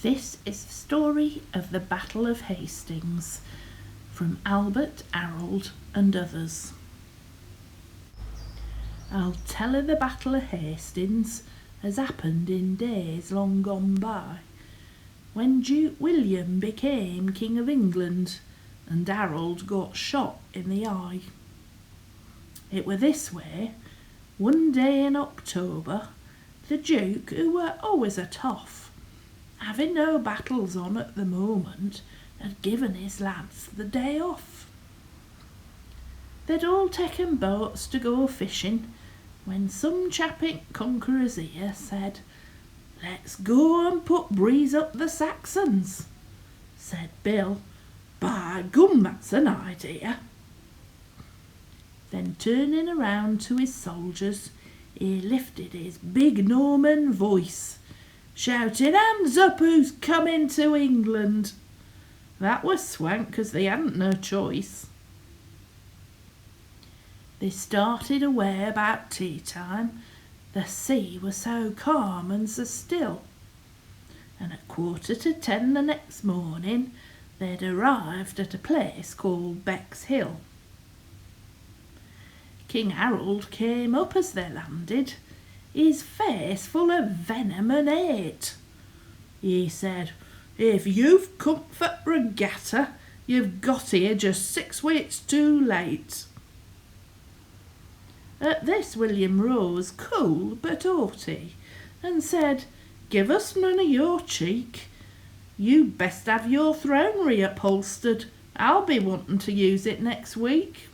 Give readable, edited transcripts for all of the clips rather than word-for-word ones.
This is the story of the Battle of Hastings from Albert, Arold and Others. I'll tell of the Battle of Hastings as happened in days long gone by, when Duke William became King of England and Harold got shot in the eye. It were this way: one day in October, the Duke, who were always a toff, having no battles on at the moment, had given his lads the day off. They'd all taken boats to go fishing, when some chap in Conqueror's ear said, "Let's go and put breeze up the Saxons." Said Bill, "By gum, that's an idea." Then turning around to his soldiers, he lifted his big Norman voice, shouting, "Hands up, who's coming to England?" That was swank, 'cause they hadn't no choice. They started away about tea time. The sea was so calm and so still, and at 9:45 the next morning they'd arrived at a place called Bexhill. King Harold came up as they landed, his face full of venom and hate. He said, "If you've come for regatta, you've got here just 6 weeks too late." At this William rose, cool but haughty, and said, "Give us none of your cheek. You best have your throne reupholstered. I'll be wanting to use it next week."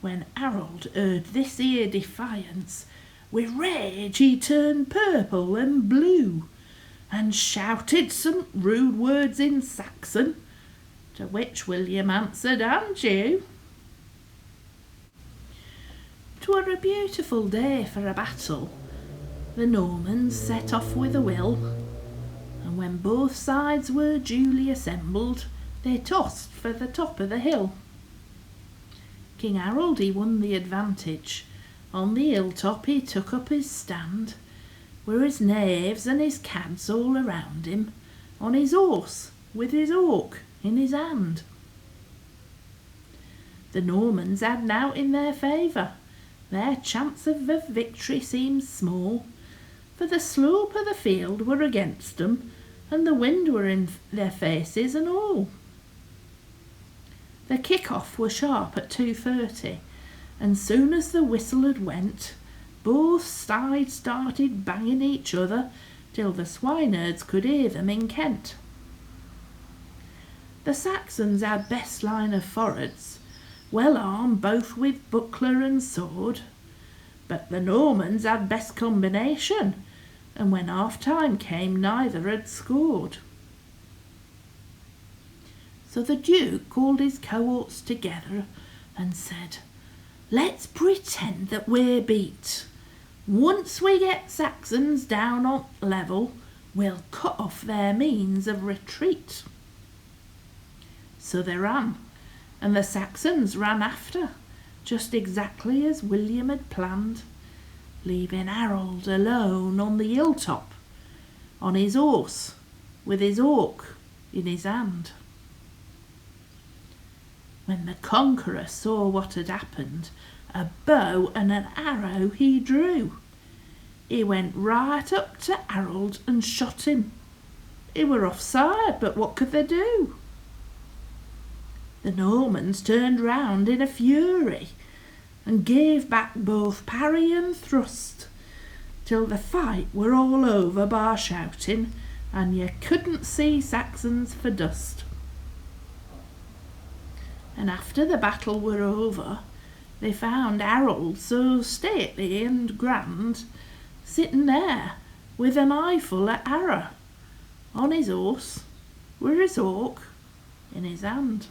When Harold heard this here defiance, with rage he turned purple and blue, and shouted some rude words in Saxon, to which William answered, "And you?" 'Twere a beautiful day for a battle. The Normans set off with a will, and when both sides were duly assembled, they tossed for the top of the hill. King Harold he won the advantage. On the hilltop he took up his stand, with his knaves and his cads all around him, on his horse, with his hawk in his hand. The Normans had nought in their favour. Their chance of a victory seemed small, for the slope of the field were against them, and the wind were in their faces and all. The kick-off were sharp at 2:30, and soon as the whistle had went, both sides started banging each other till the swineherds could hear them in Kent. The Saxons had best line of forwards, well armed both with buckler and sword, but the Normans had best combination, and when half-time came neither had scored. So the Duke called his cohorts together and said, "Let's pretend that we're beat. Once we get Saxons down on level, we'll cut off their means of retreat." So they ran, and the Saxons ran after, just exactly as William had planned, leaving Harold alone on the hilltop, on his horse, with his hawk in his hand. When the conqueror saw what had happened, a bow and an arrow he drew. He went right up to Harold and shot him. He were offside, but what could they do? The Normans turned round in a fury and gave back both parry and thrust, till the fight were all over bar shouting, and you couldn't see Saxons for dust. And after the battle were over, they found Harold so stately and grand, sitting there with an eyeful at arrow, on his horse, with his hawk in his hand.